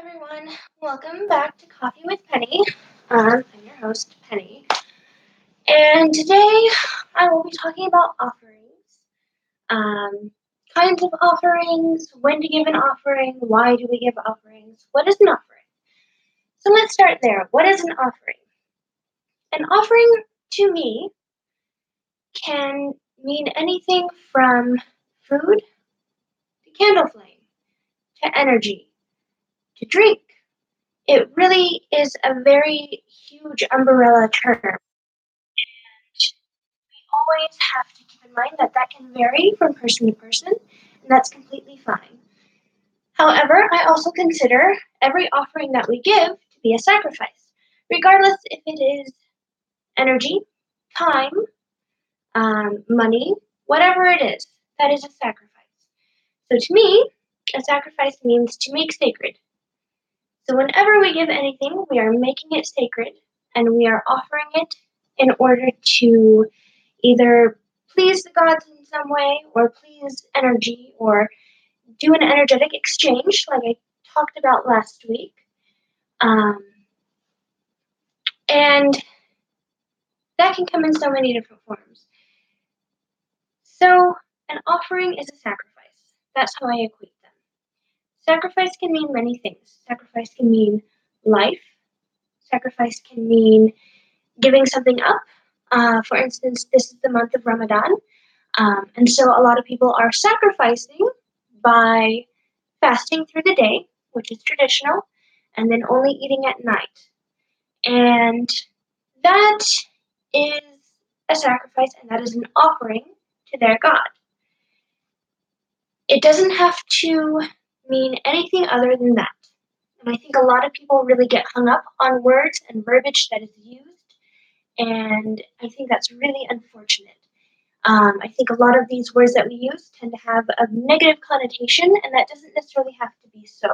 everyone. Welcome back to Coffee with Penny. I'm your host, Penny. And today I will be talking about offerings. Kinds of offerings, when to give an offering, why do we give offerings, what is an offering? So let's start there. What is an offering? An offering to me can mean anything from food to candle flame to energy to drink. It really is a very huge umbrella term. Always have to keep in mind that can vary from person to person, and that's completely fine. However, I also consider every offering that we give to be a sacrifice, regardless if it is energy, time, money, whatever it is, that is a sacrifice. So to me, a sacrifice means to make sacred. So whenever we give anything, we are making it sacred, and we are offering it in order to either please the gods in some way, or please energy, or do an energetic exchange, like I talked about last week. Um, and that can come in so many different forms. So, an offering is a sacrifice. That's how I equate them. Sacrifice can mean many things. Sacrifice can mean life. Sacrifice can mean giving something up. For instance, this is the month of Ramadan. And so a lot of people are sacrificing by fasting through the day, which is traditional, and then only eating at night. And that is a sacrifice, and that is an offering to their God. It doesn't have to mean anything other than that. And I think a lot of people really get hung up on words and verbiage that is used, and I think that's really unfortunate. I think a lot of these words that we use tend to have a negative connotation, and that doesn't necessarily have to be so.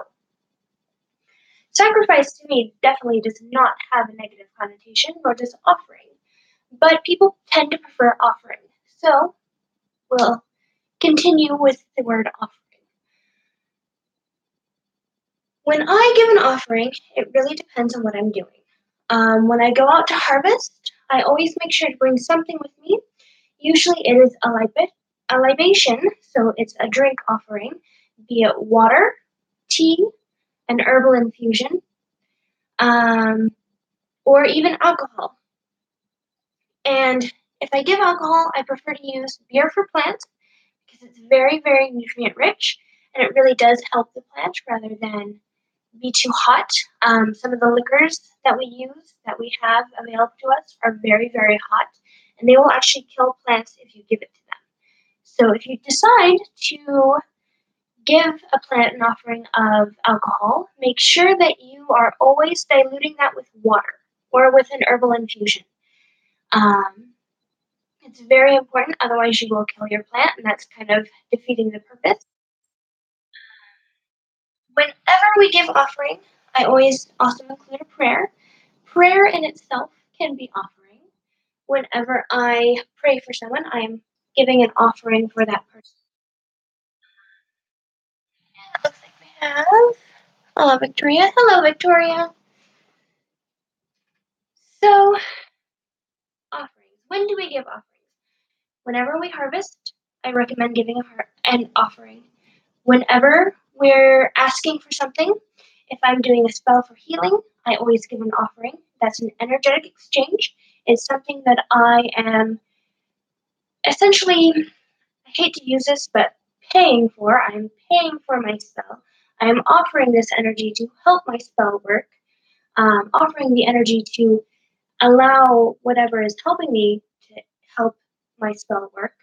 Sacrifice to me definitely does not have a negative connotation, nor does offering, but people tend to prefer offering. So we'll continue with the word offering. When I give an offering, it really depends on what I'm doing. When I go out to harvest, I always make sure to bring something with me. Usually it is a libation, so it's a drink offering, be it water, tea, an herbal infusion, or even alcohol. And if I give alcohol, I prefer to use beer for plants because it's very, very nutrient rich, and it really does help the plant rather than be too hot. Some of the liquors that we use, that we have available to us, are very, very hot, and they will actually kill plants if you give it to them. So if you decide to give a plant an offering of alcohol, make sure that you are always diluting that with water or with an herbal infusion. It's very important, otherwise you will kill your plant, and that's kind of defeating the purpose. Whenever we give offering, I always also include a prayer. Prayer in itself can be offering. Whenever I pray for someone, I am giving an offering for that person. And it looks like we have Victoria. Hello, Victoria. So, offerings. When do we give offerings? Whenever we harvest, I recommend giving an offering. Whenever we're asking for something, if I'm doing a spell for healing, I always give an offering. That's an energetic exchange. It's something that I am essentially, I hate to use this, but paying for. I'm paying for my spell. I am offering this energy to help my spell work, offering the energy to allow whatever is helping me to help my spell work.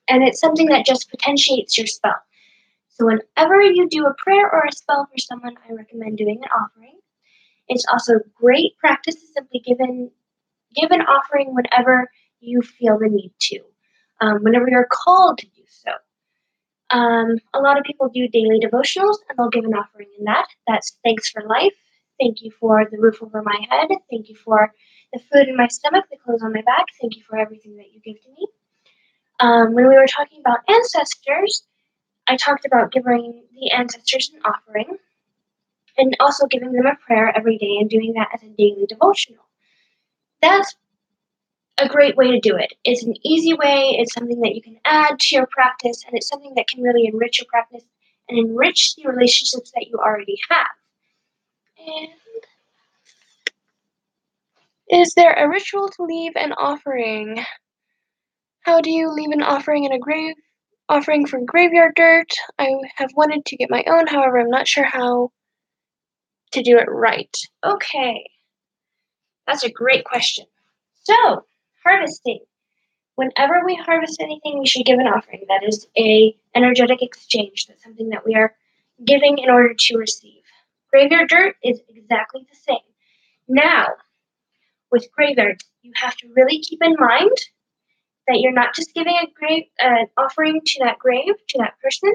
And it's something that just potentiates your spell. So whenever you do a prayer or a spell for someone, I recommend doing an offering. It's also great practice to simply give an offering whenever you feel the need to, whenever you're called to do so. A lot of people do daily devotionals, and they'll give an offering in that. That's thanks for life. Thank you for the roof over my head. Thank you for the food in my stomach, the clothes on my back. Thank you for everything that you give to me. When we were talking about ancestors, I talked about giving the ancestors an offering. and also giving them a prayer every day and doing that as a daily devotional. That's a great way to do it. It's an easy way, it's something that you can add to your practice, and it's something that can really enrich your practice and enrich the relationships that you already have. And is there a ritual to leave an offering? How do you leave an offering in a grave? Offering for graveyard dirt. I have wanted to get my own, however, I'm not sure how to do it right. Okay, that's a great question. So, harvesting. Whenever we harvest anything, we should give an offering. That is a energetic exchange. That's something that we are giving in order to receive. Graveyard dirt is exactly the same. Now, with graveyards, you have to really keep in mind that you're not just giving an offering to that grave, to that person.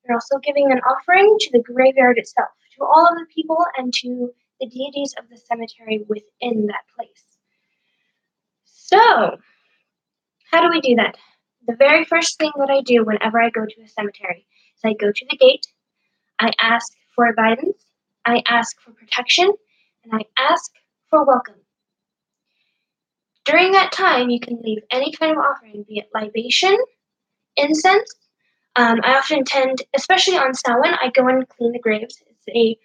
You're also giving an offering to the graveyard itself, to all of the people and to the deities of the cemetery within that place. So, how do we do that? The very first thing that I do whenever I go to a cemetery is I go to the gate, I ask for guidance, I ask for protection, and I ask for welcome. During that time, you can leave any kind of offering, be it libation, incense. I often tend, especially on Samhain, I go and clean the graves. It's a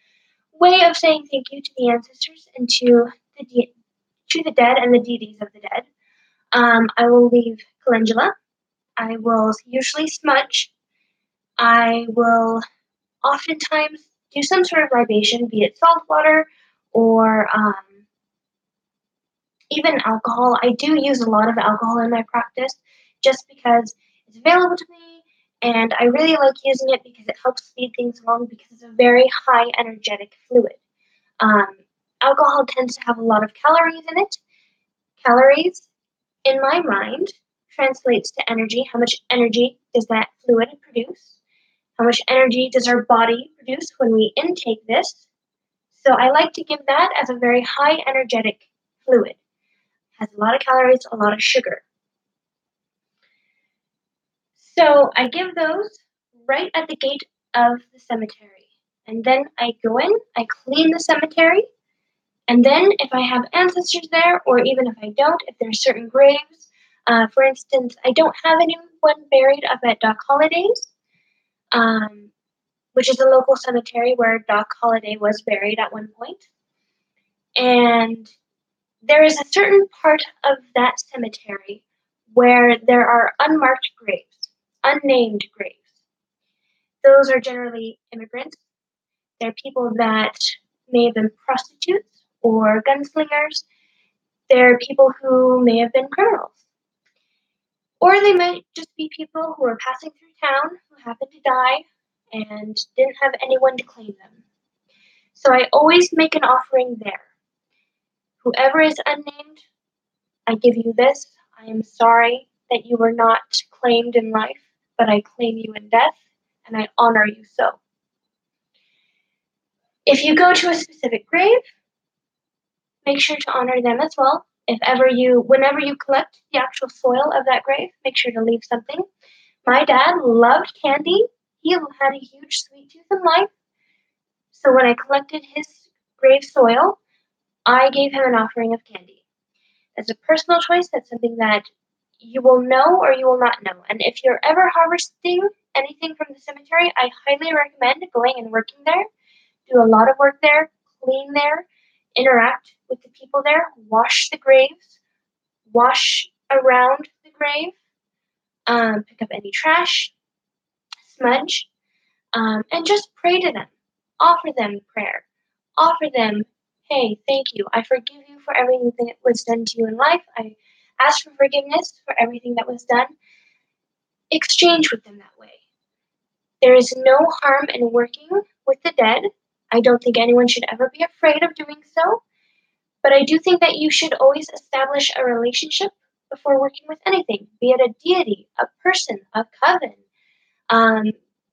way of saying thank you to the ancestors and to the dead and the deities of the dead. I will leave calendula. I will usually smudge. I will oftentimes do some sort of libation, be it salt water or even alcohol. I do use a lot of alcohol in my practice just because it's available to me and I really like using it because it helps speed things along because it's a very high energetic fluid. Um, Alcohol tends to have a lot of calories in it. Calories, in my mind, translates to energy. How much energy does that fluid produce? How much energy does our body produce when we intake this? So I like to give that as a very high energetic fluid. It has a lot of calories, a lot of sugar. So I give those right at the gate of the cemetery. And then I go in, I clean the cemetery, and then if I have ancestors there, or even if I don't, if there are certain graves, for instance, I don't have anyone buried up at Doc Holliday's, which is a local cemetery where Doc Holliday was buried at one point. And there is a certain part of that cemetery where there are unmarked graves, unnamed graves. Those are generally immigrants. They're people that may have been prostitutes or gunslingers. They're people who may have been criminals. Or they might just be people who were passing through town who happened to die and didn't have anyone to claim them. So I always make an offering there. Whoever is unnamed, I give you this. I am sorry that you were not claimed in life, but I claim you in death, and I honor you so. If you go to a specific grave, make sure to honor them as well. Whenever you collect the actual soil of that grave, make sure to leave something. My dad loved candy. He had a huge sweet tooth in life. So when I collected his grave soil, I gave him an offering of candy. It's a personal choice. That's something that you will know or you will not know. And if you're ever harvesting anything from the cemetery, I highly recommend going and working there. Do a lot of work there, clean there, interact with the people there, wash the graves, wash around the grave, pick up any trash, smudge, and just pray to them. Offer them prayer. Offer them, hey, thank you. I forgive you for everything that was done to you in life. I ask for forgiveness for everything that was done. Exchange with them that way. There is no harm in working with the dead. I don't think anyone should ever be afraid of doing so. But I do think that you should always establish a relationship before working with anything, be it a deity, a person, a coven,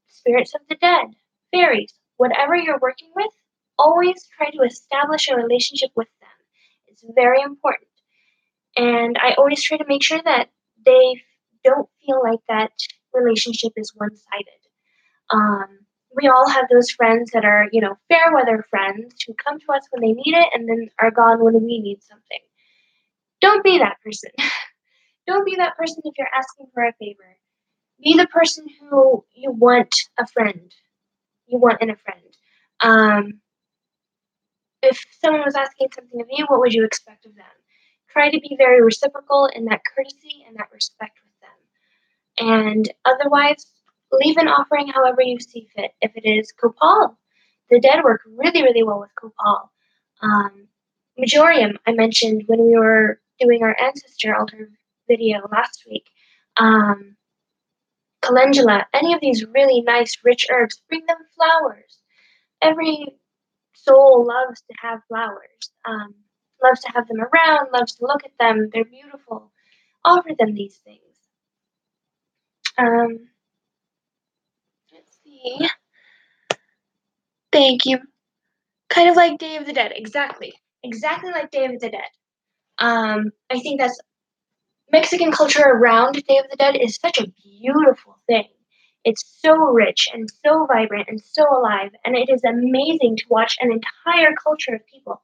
spirits of the dead, fairies, whatever you're working with, always try to establish a relationship with them. It's very important. And I always try to make sure that they don't feel like that relationship is one sided. we all have those friends that are, fair weather friends who come to us when they need it and then are gone when we need something. Don't be that person. Don't be that person if you're asking for a favor. Be the person who you want a friend. You want in a friend. Um, if someone was asking something of you, what would you expect of them? Try to be very reciprocal in that courtesy and that respect with them. And otherwise, leave an offering however you see fit. If it is Kopal, the dead work really, really well with Kopal. Majorium, I mentioned when we were doing our ancestor altar video last week. Calendula, any of these really nice, rich herbs, bring them flowers. Every soul loves to have flowers, loves to have them around, loves to look at them. They're beautiful. Offer them these things. Let's see. Thank you. Kind of like Day of the Dead. Exactly. Exactly like Day of the Dead. I think that's Mexican culture around Day of the Dead is such a beautiful thing. It's so rich and so vibrant and so alive, and it is amazing to watch an entire culture of people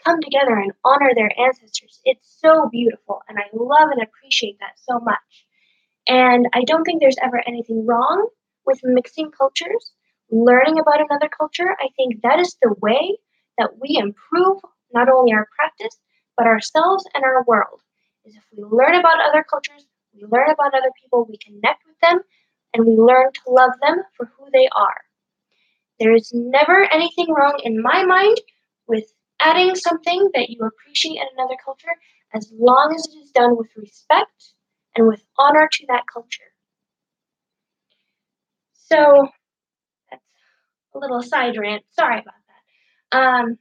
come together and honor their ancestors. It's so beautiful, and I love and appreciate that so much. And I don't think there's ever anything wrong with mixing cultures, learning about another culture. I think that is the way that we improve not only our practice, but ourselves and our world. Is if we learn about other cultures, we learn about other people, we connect with them, and we learn to love them for who they are. There is never anything wrong in my mind with adding something that you appreciate in another culture as long as it is done with respect and with honor to that culture. So that's a little side rant. Sorry about that.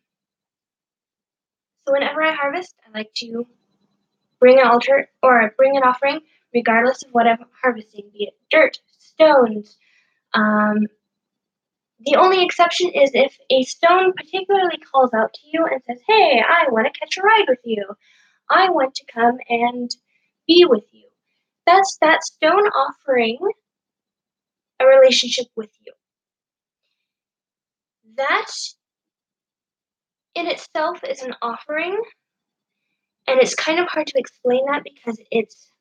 So whenever I harvest, I like to bring an altar or bring an offering, regardless of what I'm harvesting, be it dirt, stones. The only exception is if a stone particularly calls out to you and says, "Hey, I want to catch a ride with you. I want to come and be with you." That's that stone offering a relationship with you. That in itself is an offering, and it's kind of hard to explain that because it's,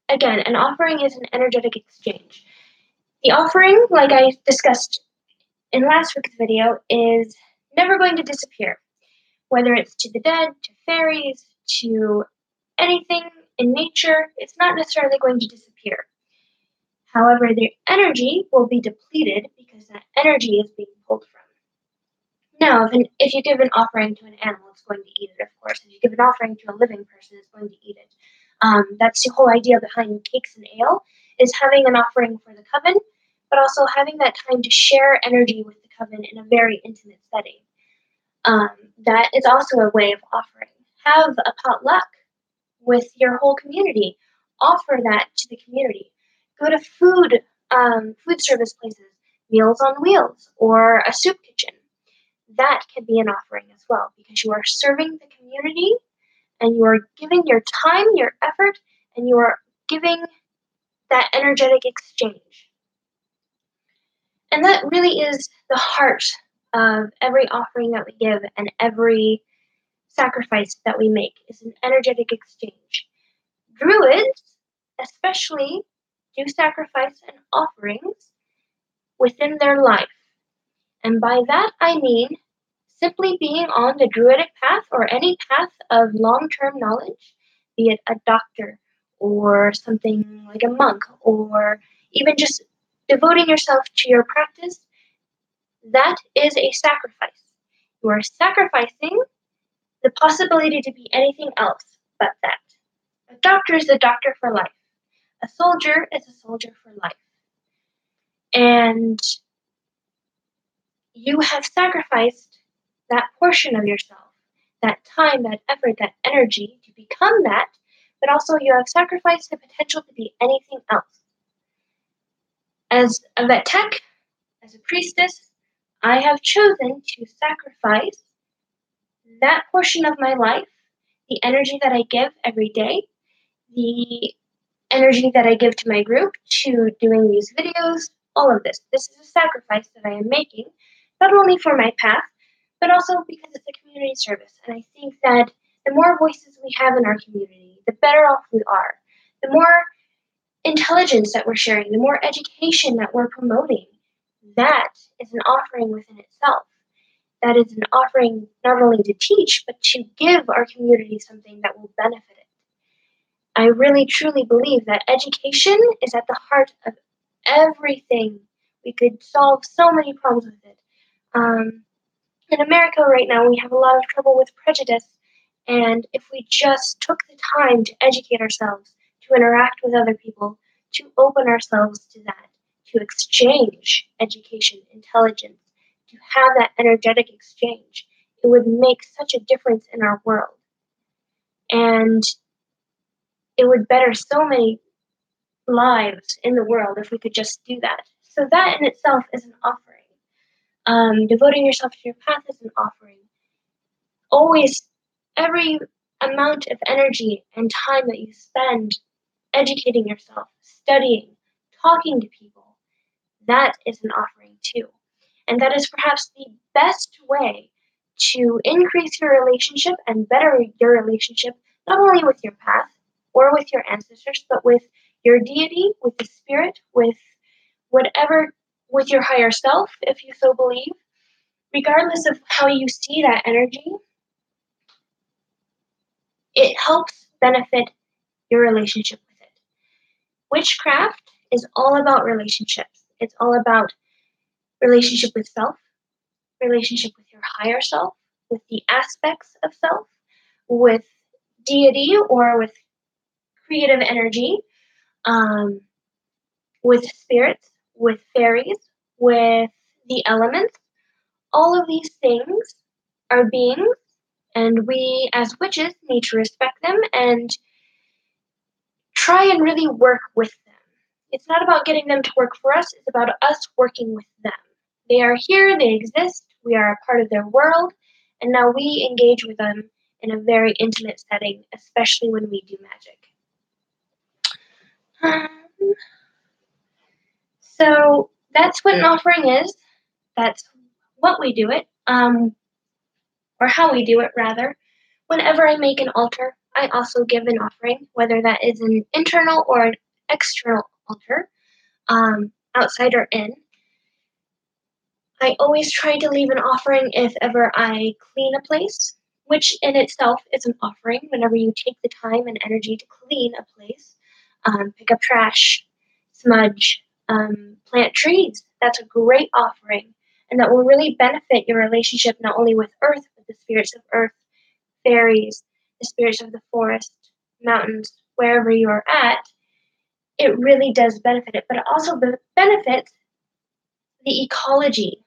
again, an offering is an energetic exchange. The offering, like I discussed in last week's video, is never going to disappear. Whether it's to the dead, to fairies, to anything in nature, it's not necessarily going to disappear. However, the energy will be depleted because that energy is being pulled from. Now, if you give an offering to an animal, it's going to eat it, of course. If you give an offering to a living person, it's going to eat it. That's the whole idea behind cakes and ale, is having an offering for the coven, but also having that time to share energy with the coven in a very intimate setting. That is also a way of offering. Have a potluck with your whole community. Offer that to the community. Go to food service places, Meals on Wheels, or a soup kitchen. That can be an offering as well because you are serving the community and you are giving your time, your effort, and you are giving that energetic exchange. And that really is the heart of every offering that we give and every sacrifice that we make is an energetic exchange. Druids, especially, do sacrifice and offerings within their life. And by that I mean simply being on the druidic path or any path of long-term knowledge, be it a doctor or something like a monk or even just devoting yourself to your practice, that is a sacrifice. You are sacrificing the possibility to be anything else but that. A doctor is a doctor for life. A soldier is a soldier for life. And you have sacrificed that portion of yourself, that time, that effort, that energy to become that, but also you have sacrificed the potential to be anything else. As a vet tech, as a priestess, I have chosen to sacrifice that portion of my life, the energy that I give every day, the energy that I give to my group, to doing these videos, all of this. This is a sacrifice that I am making, not only for my path, but also because it's a community service. And I think that the more voices we have in our community, the better off we are. The more intelligence that we're sharing, the more education that we're promoting. That is an offering within itself. That is an offering not only to teach, but to give our community something that will benefit it. I really truly believe that education is at the heart of everything. We could solve so many problems with it. Um, in America right now, we have a lot of trouble with prejudice, and if we just took the time to educate ourselves, to interact with other people, to open ourselves to that, to exchange education, intelligence, to have that energetic exchange, it would make such a difference in our world. And it would better so many lives in the world if we could just do that. So that in itself is an offering. Devoting yourself to your path is an offering. Always, every amount of energy and time that you spend educating yourself, studying, talking to people, that is an offering too. And that is perhaps the best way to increase your relationship and better your relationship, not only with your path or with your ancestors, but with your deity, with the spirit, with whatever, with your higher self, if you so believe. Regardless of how you see that energy, it helps benefit your relationship with it. Witchcraft is all about relationships. It's all about relationship with self, relationship with your higher self, with the aspects of self, with deity or with creative energy, um, with spirits, with fairies, with the elements. All of these things are beings, and we as witches need to respect them and try and really work with them. It's not about getting them to work for us, it's about us working with them. They are here, they exist, we are a part of their world, and now we engage with them in a very intimate setting, especially when we do magic. So that's what an offering is. That's what we do it, or how we do it, rather. Whenever I make an altar, I also give an offering, whether that is an internal or an external altar, outside or in. I always try to leave an offering if ever I clean a place, which in itself is an offering whenever you take the time and energy to clean a place, pick up trash, smudge, plant trees. That's a great offering, and that will really benefit your relationship not only with Earth, but the spirits of Earth, fairies, the spirits of the forest, mountains, wherever you are at. It really does benefit it, but it also benefits the ecology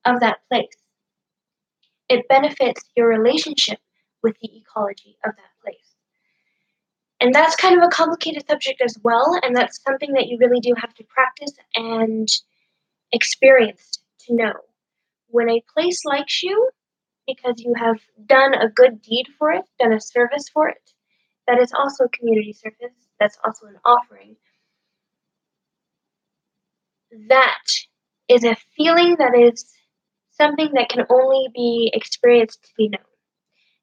of that place. It benefits your relationship with the ecology of that place. And that's kind of a complicated subject as well, and that's something that you really do have to practice and experience to know. When a place likes you because you have done a good deed for it, done a service for it, that is also community service, that's also an offering. That is a feeling that is something that can only be experienced to be known.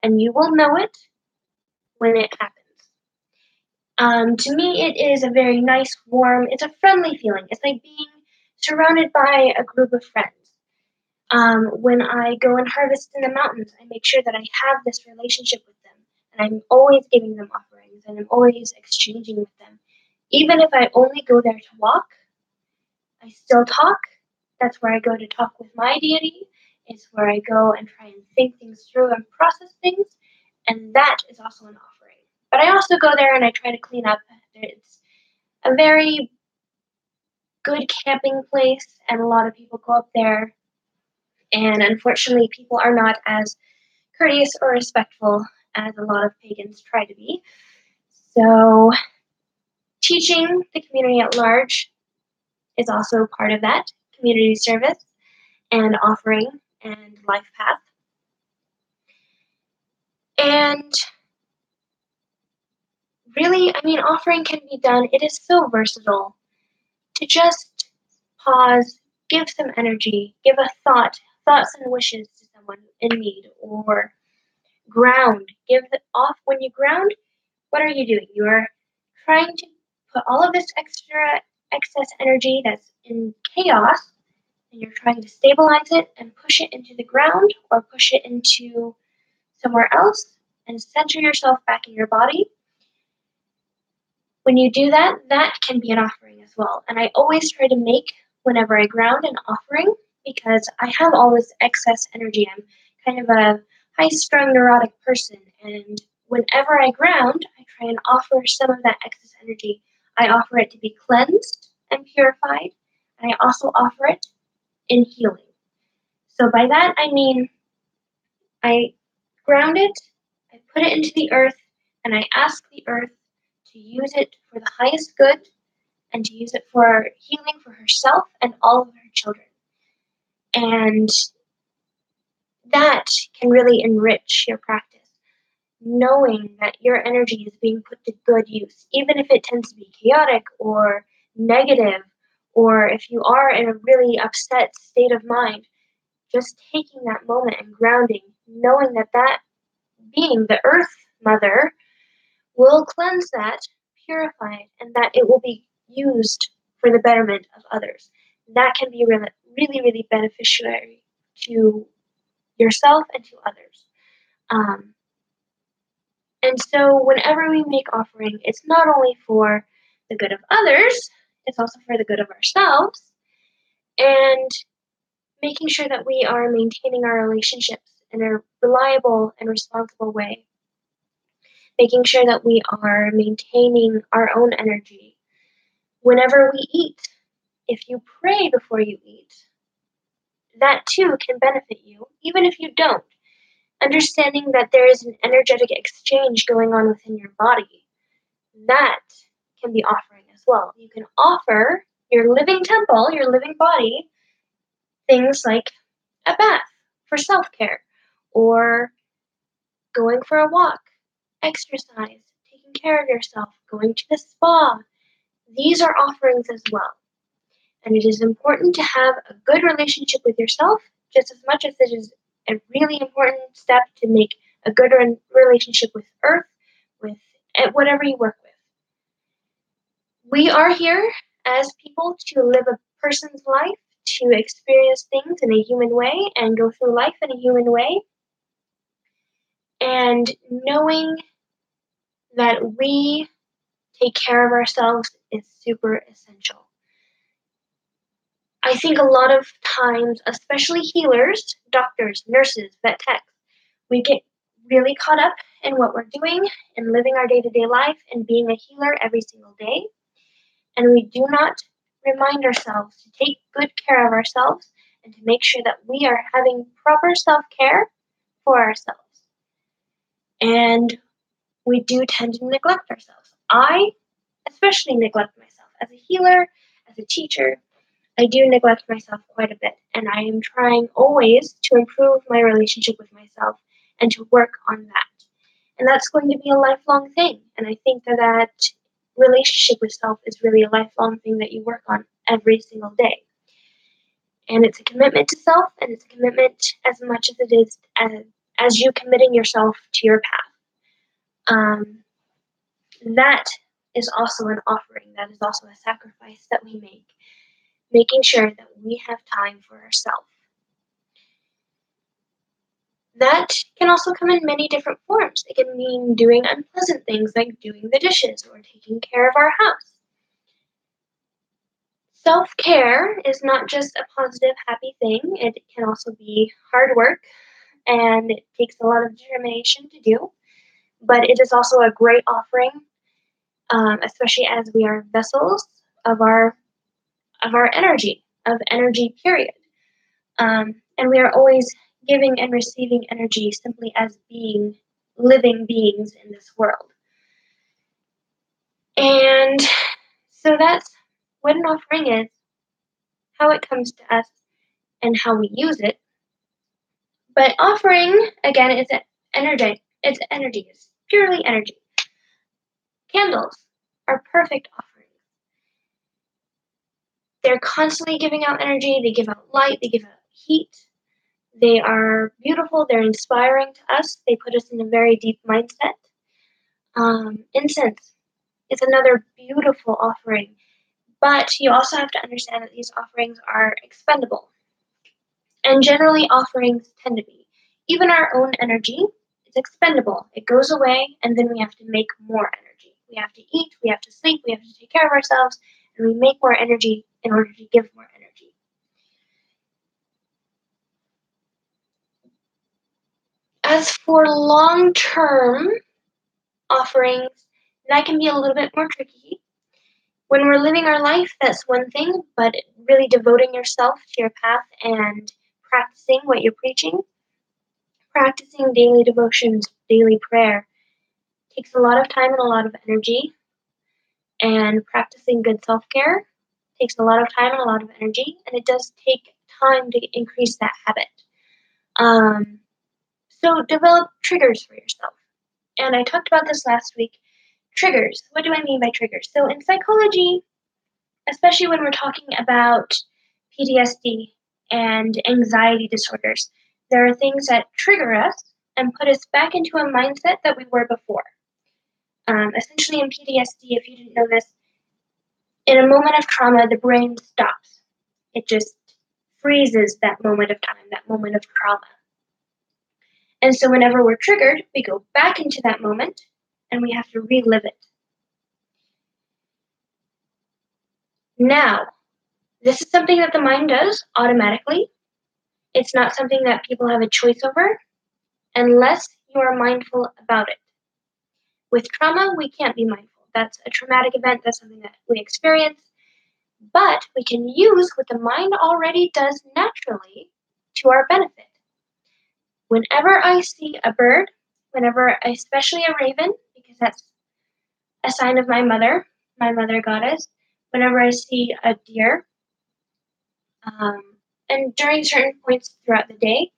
And you will know it when it happens. To me, it is a very nice, warm, it's a friendly feeling. It's like being surrounded by a group of friends. When I go and harvest in the mountains, I make sure that I have this relationship with them. And I'm always giving them offerings and I'm always exchanging with them. Even if I only go there to walk, I still talk. That's where I go to talk with my deity. It's where I go and try and think things through and process things. And that is also an offering. But I also go there and I try to clean up. It's a very good camping place, and a lot of people go up there. And unfortunately, people are not as courteous or respectful as a lot of pagans try to be. So, teaching the community at large is also part of that community service and offering and life path. And really, I mean, offering can be done, it is so versatile to just pause, give some energy, give a thoughts and wishes to someone in need, or ground. Give it off. When you ground, what are you doing? You are trying to put all of this excess energy that's in chaos, and you're trying to stabilize it and push it into the ground or push it into somewhere else and center yourself back in your body. When you do that, that can be an offering as well. And I always try to make, whenever I ground, an offering because I have all this excess energy. I'm kind of a high strung neurotic person. And whenever I ground, I try and offer some of that excess energy. I offer it to be cleansed and purified. And I also offer it in healing. So by that, I mean I ground it, I put it into the earth, and I ask the earth to use it for the highest good and to use it for healing for herself and all of her children. And that can really enrich your practice, knowing that your energy is being put to good use, even if it tends to be chaotic or negative, or if you are in a really upset state of mind. Just taking that moment and grounding, knowing that that being, the earth mother, will cleanse that, purify it, and that it will be used for the betterment of others. That can be really, really, really beneficiary to yourself and to others. Um, and so, whenever we make offering, it's not only for the good of others, it's also for the good of ourselves, and making sure that we are maintaining our relationships in a reliable and responsible way, making sure that we are maintaining our own energy. Whenever we eat, if you pray before you eat, that too can benefit you, even if you don't. Understanding that there is an energetic exchange going on within your body, that can be offering as well. You can offer your living temple, your living body, things like a bath for self care, or going for a walk, exercise, taking care of yourself, going to the spa. These are offerings as well. And it is important to have a good relationship with yourself just as much as it is a really important step to make a good relationship with Earth, with whatever you work with. We are here as people to live a person's life, to experience things in a human way and go through life in a human way. And knowing that we take care of ourselves is super essential. I think a lot of times, especially healers, doctors, nurses, vet techs, we get really caught up in what we're doing and living our day-to-day life and being a healer every single day. And we do not remind ourselves to take good care of ourselves and to make sure that we are having proper self-care for ourselves. And we do tend to neglect ourselves. I especially neglect myself as a healer, as a teacher. I do neglect myself quite a bit, and I am trying always to improve my relationship with myself and to work on that. And that's going to be a lifelong thing. And I think that relationship with self is really a lifelong thing that you work on every single day. And it's a commitment to self, and it's a commitment as much as it is as you committing yourself to your path. That is also an offering. That is also a sacrifice that we make, making sure that we have time for ourselves. That can also come in many different forms. It can mean doing unpleasant things like doing the dishes or taking care of our house. Self-care is not just a positive, happy thing. It can also be hard work, and it takes a lot of determination to do. But it is also a great offering, especially as we are vessels of our energy, period. And we are always giving and receiving energy simply as being living beings in this world. And so that's what an offering is, how it comes to us, and how we use it. But offering, again, is energy. It's energy. It's purely energy. Candles are perfect offerings. They're constantly giving out energy, they give out light, they give out heat. They are beautiful, they're inspiring to us, they put us in a very deep mindset. Incense is another beautiful offering, but you also have to understand that these offerings are expendable. And generally, offerings tend to be. Even our own energy is expendable. It goes away, and then we have to make more energy. We have to eat, we have to sleep, we have to take care of ourselves, and we make more energy in order to give more energy. As for long-term offerings, that can be a little bit more tricky. When we're living our life, that's one thing, but really devoting yourself to your path and practicing what you're preaching, practicing daily devotions, daily prayer, takes a lot of time and a lot of energy, and practicing good self-care takes a lot of time and a lot of energy, and it does take time to increase that habit. So develop triggers for yourself. And I talked about this last week. Triggers. What do I mean by triggers? So in psychology, especially when we're talking about PTSD and anxiety disorders, there are things that trigger us and put us back into a mindset that we were before. Essentially, in PTSD, if you didn't know this, in a moment of trauma, the brain stops. It just freezes that moment of time, that moment of trauma. And so whenever we're triggered, we go back into that moment and we have to relive it. Now, this is something that the mind does automatically. It's not something that people have a choice over unless you are mindful about it. With trauma, we can't be mindful. That's a traumatic event, that's something that we experience. But we can use what the mind already does naturally to our benefit. Whenever I see a bird, especially a raven, because that's a sign of my mother goddess, whenever I see a deer, and during certain points throughout the day,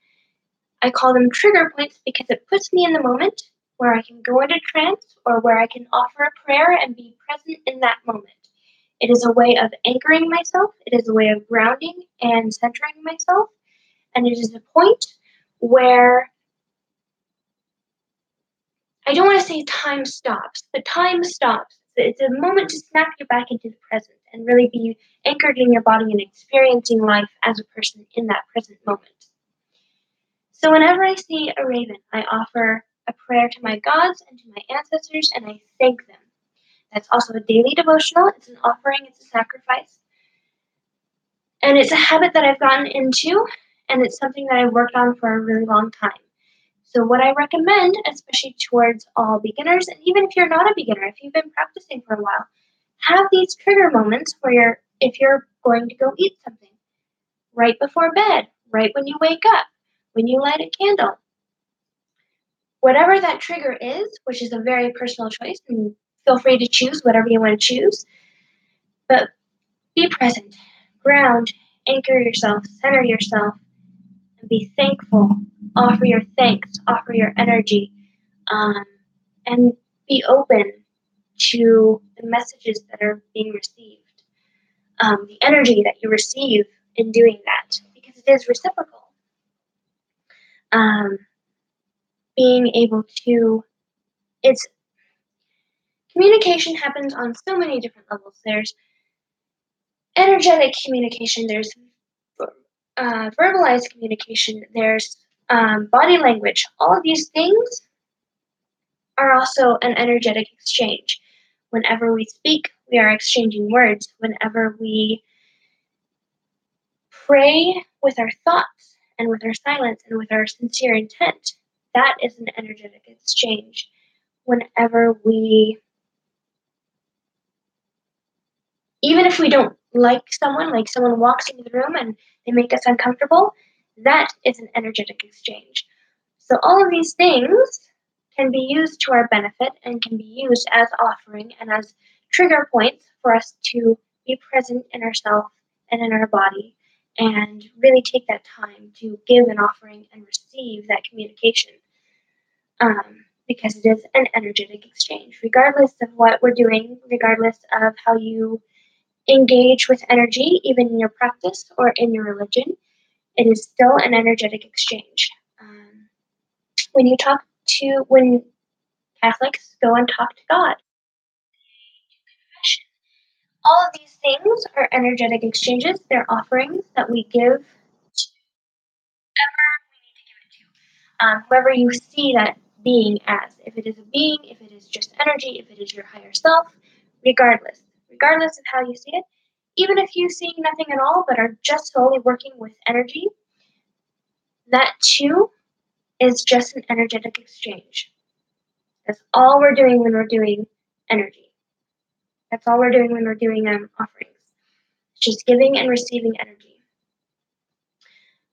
I call them trigger points because it puts me in the moment where I can go into trance or where I can offer a prayer and be present in that moment. It is a way of anchoring myself, it is a way of grounding and centering myself, and it is a point where I don't want to say time stops, but time stops. It's a moment to snap you back into the present and really be anchored in your body and experiencing life as a person in that present moment. So whenever I see a raven, I offer a prayer to my gods and to my ancestors, and I thank them. That's also a daily devotional. It's an offering, it's a sacrifice. And it's a habit that I've gotten into, and it's something that I've worked on for a really long time. So what I recommend, especially towards all beginners, and even if you're not a beginner, if you've been practicing for a while, have these trigger moments where if you're going to go eat something, right before bed, right when you wake up, when you light a candle, whatever that trigger is, which is a very personal choice, and feel free to choose whatever you want to choose, but be present, ground, anchor yourself, center yourself, and be thankful. Offer your thanks, offer your energy, and be open to the messages that are being received, the energy that you receive in doing that, because it is reciprocal. Being able to, it's communication happens on so many different levels. There's energetic communication, there's verbalized communication, there's body language. All of these things are also an energetic exchange. Whenever we speak, we are exchanging words. Whenever we pray with our thoughts and with our silence and with our sincere intent, that is an energetic exchange. Whenever we, even if we don't like someone walks into the room and they make us uncomfortable, that is an energetic exchange. So all of these things can be used to our benefit and can be used as offering and as trigger points for us to be present in ourselves and in our body and really take that time to give an offering and receive that communication, because it is an energetic exchange, regardless of what we're doing, regardless of how you engage with energy, even in your practice or in your religion, it is still an energetic exchange. When you talk when Catholics go and talk to God, all of these things are energetic exchanges. They're offerings that we give to whoever we need to give it to. Whoever you see that being as. If it is a being, if it is just energy, if it is your higher self, regardless of how you see it, even if you see nothing at all but are just solely working with energy, that too is just an energetic exchange. That's all we're doing when we're doing energy. That's all we're doing when we're doing offerings. Just giving and receiving energy.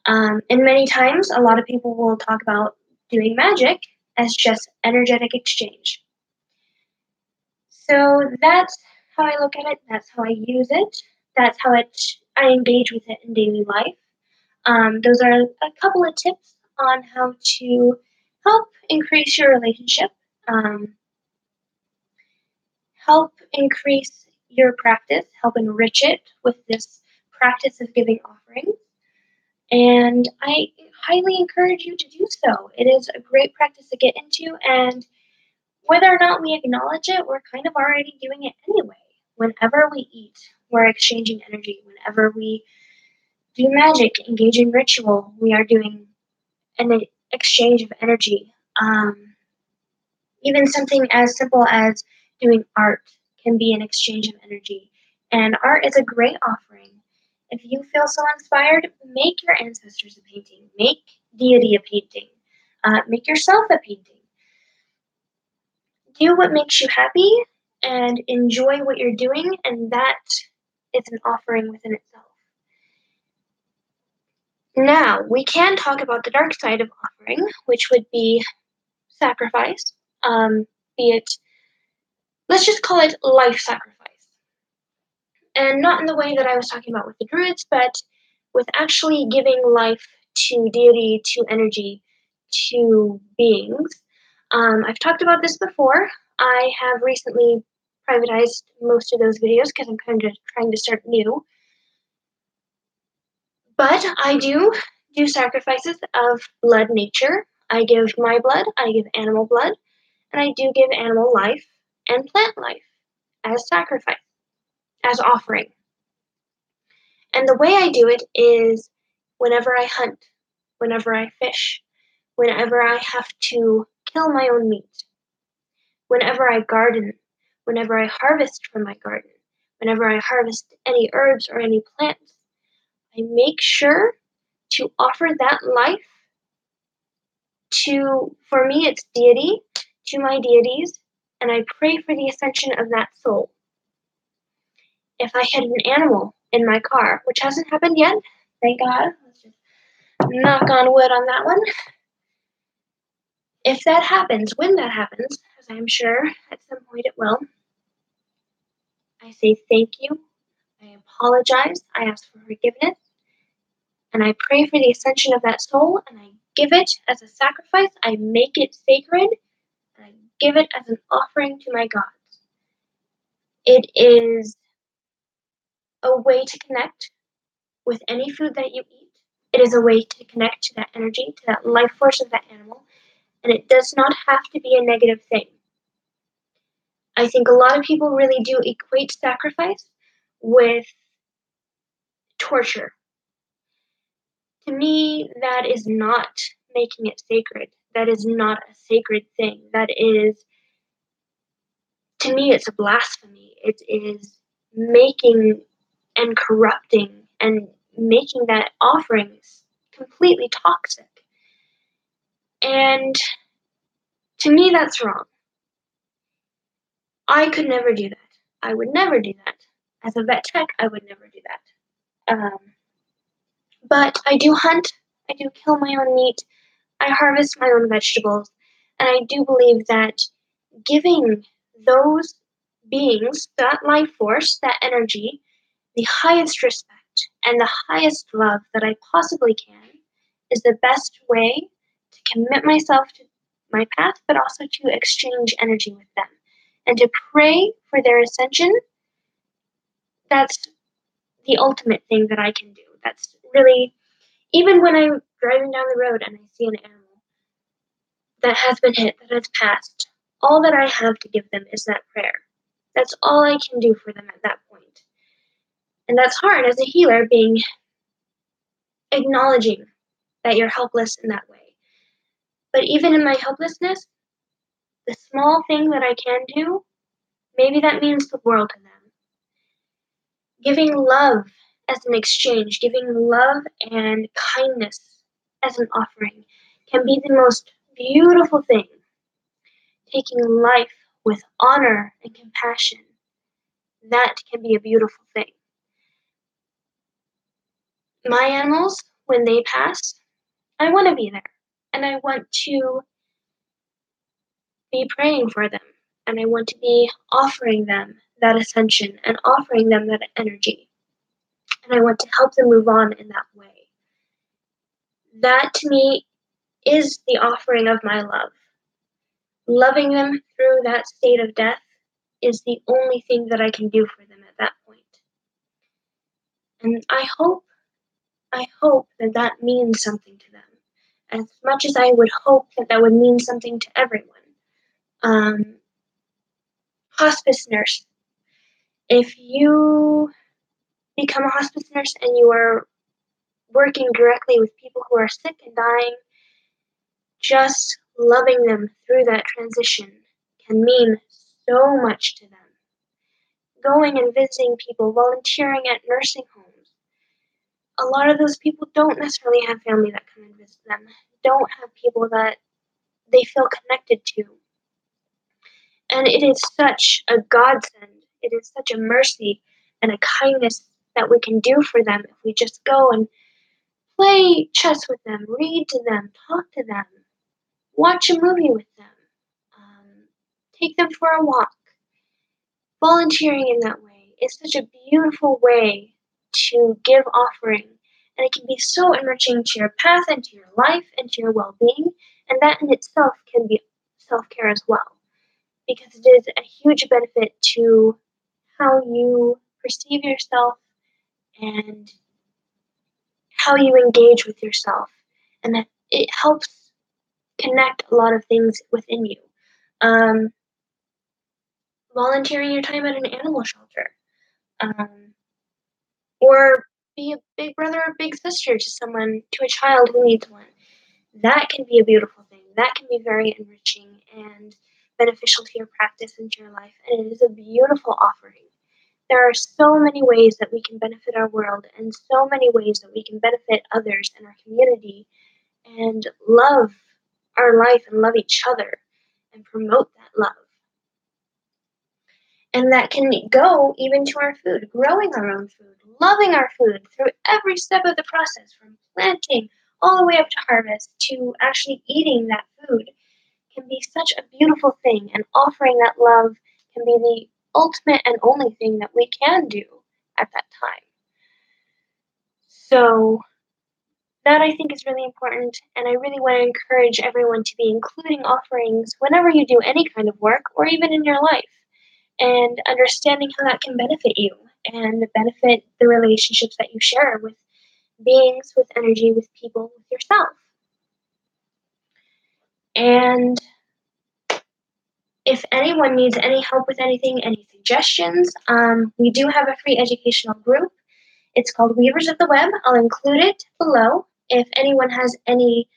And many times, a lot of people will talk about doing magic as just energetic exchange. So that's how I look at it. That's how I use it. That's how I engage with it in daily life. Those are a couple of tips on how to help increase your relationship, help increase your practice, help enrich it with this practice of giving offerings. And I highly encourage you to do so. It is a great practice to get into, and whether or not we acknowledge it, we're kind of already doing it anyway. Whenever we eat, we're exchanging energy. Whenever we do magic, engage in ritual, we are doing an exchange of energy. Even something as simple as doing art can be an exchange of energy. And art is a great offering. If you feel so inspired, make your ancestors a painting, make deity a painting, make yourself a painting. Do what makes you happy and enjoy what you're doing, and that is an offering within itself. Now, we can talk about the dark side of offering, which would be sacrifice, be it, let's just call it life sacrifice. And not in the way that I was talking about with the Druids, but with actually giving life to deity, to energy, to beings. I've talked about this before. I have recently privatized most of those videos because I'm kind of trying to start new. But I do sacrifices of blood nature. I give my blood, I give animal blood, and I do give animal life and plant life as sacrifice, as offering. And the way I do it is whenever I hunt, whenever I fish, whenever I have to kill my own meat, whenever I garden, whenever I harvest from my garden, whenever I harvest any herbs or any plants, I make sure to offer that life to, for me, it's deity, to my deities, and I pray for the ascension of that soul. If I hit an animal in my car, which hasn't happened yet, thank God, let's just knock on wood on that one. If that happens, when that happens, as I'm sure at some point it will, I say thank you, I apologize, I ask for forgiveness, and I pray for the ascension of that soul, and I give it as a sacrifice, I make it sacred, and I give it as an offering to my gods. It is a way to connect with any food that you eat. It is a way to connect to that energy, to that life force of that animal, and it does not have to be a negative thing. I think a lot of people really do equate sacrifice with torture. To me, that is not making it sacred. That is not a sacred thing. That is, to me, it's a blasphemy. It is making and corrupting and making that offering completely toxic. And to me, that's wrong. I could never do that. I would never do that. As a vet tech, I would never do that. But I do hunt, I do kill my own meat, I harvest my own vegetables, and I do believe that giving those beings, that life force, that energy, the highest respect and the highest love that I possibly can is the best way to commit myself to my path, but also to exchange energy with them and to pray for their ascension. that's the ultimate thing that I can do. That's really, even when I'm driving down the road and I see an animal that has been hit, that has passed, all that I have to give them is that prayer. That's all I can do for them at that point. And that's hard as a healer, being acknowledging that you're helpless in that way. But even in my helplessness, the small thing that I can do, maybe that means the world to them. Giving love as an exchange, giving love and kindness as an offering can be the most beautiful thing. Taking life with honor and compassion, that can be a beautiful thing. My animals, when they pass, I want to be there. And I want to be praying for them. And I want to be offering them that ascension and offering them that energy. And I want to help them move on in that way. That to me is the offering of my love. Loving them through that state of death is the only thing that I can do for them at that point. And I hope that that means something to them, as much as I would hope that that would mean something to everyone. Hospice nurse. If you become a hospice nurse and you are working directly with people who are sick and dying, just loving them through that transition can mean so much to them. Going and visiting people, volunteering at nursing homes. A lot of those people don't necessarily have family that come and visit them, don't have people that they feel connected to. And it is such a godsend. It is such a mercy and a kindness that we can do for them if we just go and play chess with them, read to them, talk to them, watch a movie with them, take them for a walk. Volunteering in that way is such a beautiful way to give offering, and it can be so enriching to your path and to your life and to your well-being, and that in itself can be self-care as well, because it is a huge benefit to how you perceive yourself and how you engage with yourself, and that it helps connect a lot of things within you. Volunteering your time at an animal shelter, or be a big brother or big sister to someone, to a child who needs one. That can be a beautiful thing. That can be very enriching and beneficial to your practice and to your life, and it is a beautiful offering. There are so many ways that we can benefit our world, and so many ways that we can benefit others in our community and love our life and love each other and promote that love. And that can go even to our food, growing our own food, loving our food through every step of the process, from planting all the way up to harvest to actually eating that food, can be such a beautiful thing. And offering that love can be the ultimate and only thing that we can do at that time. So that, I think, is really important, and I really want to encourage everyone to be including offerings whenever you do any kind of work, or even in your life, and understanding how that can benefit you and benefit the relationships that you share with beings, with energy, with people, with yourself. And if anyone needs any help with anything, any suggestions, we do have a free educational group. It's called Weavers of the Web. I'll include it below. If anyone has any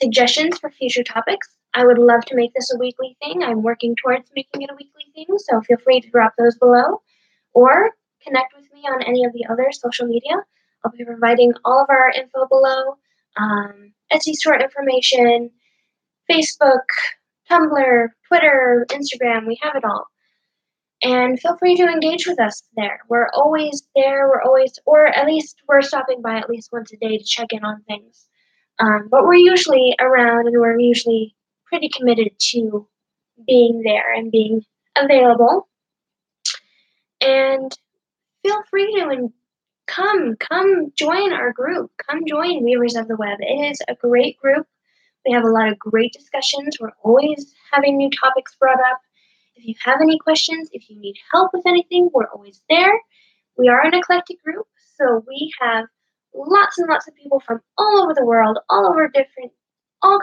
suggestions for future topics, I would love to make this a weekly thing. I'm working towards making it a weekly thing, so feel free to drop those below, or connect with me on any of the other social media. I'll be providing all of our info below, Etsy store information, Facebook, Tumblr, Twitter, Instagram, we have it all. And feel free to engage with us there. We're always there, or at least we're stopping by at least once a day to check in on things. But we're usually around, and we're usually pretty committed to being there and being available. And feel free to come join our group. Come join Weavers of the Web. It is a great group. We have a lot of great discussions. We're always having new topics brought up. If If you have any questions, if you need help with anything, we're always there. We are an eclectic group, so we have lots and lots of people from all over the world, all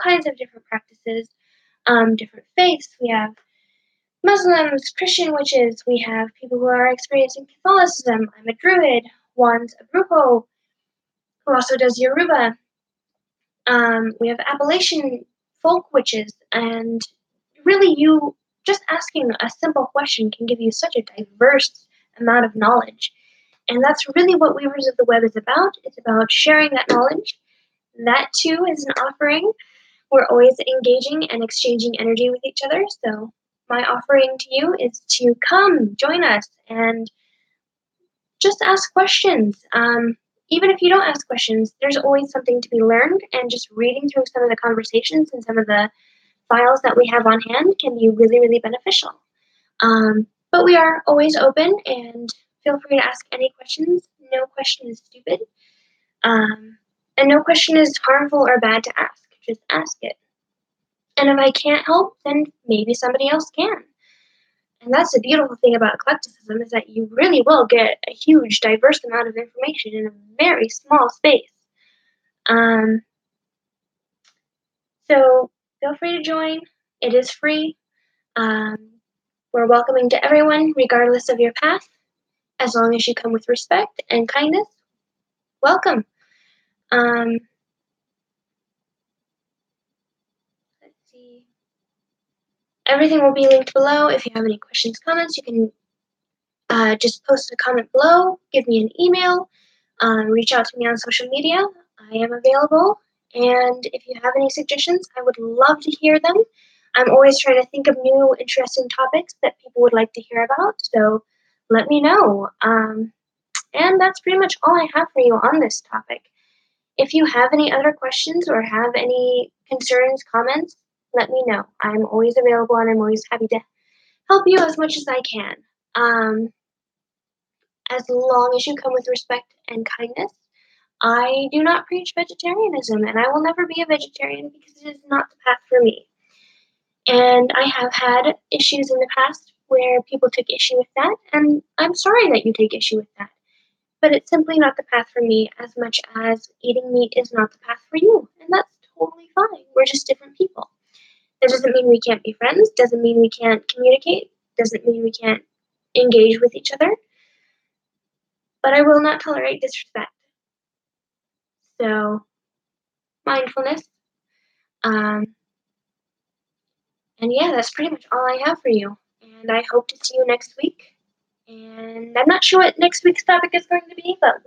kinds of different practices, different faiths. We have Muslims, Christian witches. We have people who are experiencing Catholicism. I'm a Druid. Juan's a Brujo, who also does Yoruba. We have Appalachian folk witches, and really, you just asking a simple question can give you such a diverse amount of knowledge. And that's really what Weavers of the Web is about. It's about sharing that knowledge. That too is an offering. We're always engaging and exchanging energy with each other. So my offering to you is to come join us and just ask questions. Even if you don't ask questions, there's always something to be learned, and just reading through some of the conversations and some of the files that we have on hand can be really, really beneficial. But we are always open, and feel free to ask any questions. No question is stupid. And no question is harmful or bad to ask. Just ask it. And if I can't help, then maybe somebody else can. And that's the beautiful thing about eclecticism, is that you really will get a huge, diverse amount of information in a very small space. So feel free to join. It is free. We're welcoming to everyone, regardless of your path. As long as you come with respect and kindness, welcome. Let's see. Everything will be linked below. If you have any questions, comments, you can just post a comment below, give me an email, reach out to me on social media. I am available. And if you have any suggestions, I would love to hear them. I'm always trying to think of new, interesting topics that people would like to hear about. So let me know. And that's pretty much all I have for you on this topic. If you have any other questions or have any concerns, comments, let me know. I'm always available, and I'm always happy to help you as much as I can. As long as you come with respect and kindness. I do not preach vegetarianism, and I will never be a vegetarian because it is not the path for me. And I have had issues in the past where people took issue with that, and I'm sorry that you take issue with that. But it's simply not the path for me, as much as eating meat is not the path for you. And that's totally fine. We're just different people. That doesn't mean we can't be friends, doesn't mean we can't communicate, doesn't mean we can't engage with each other. But I will not tolerate disrespect. So, mindfulness. And yeah, that's pretty much all I have for you. And I hope to see you next week. And I'm not sure what next week's topic is going to be, but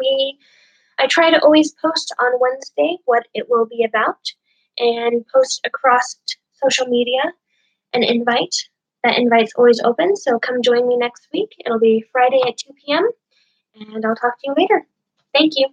I try to always post on Wednesday what it will be about, and post across social media an invite. That invite's always open, so come join me next week. It'll be Friday at 2 p.m., and I'll talk to you later. Thank you.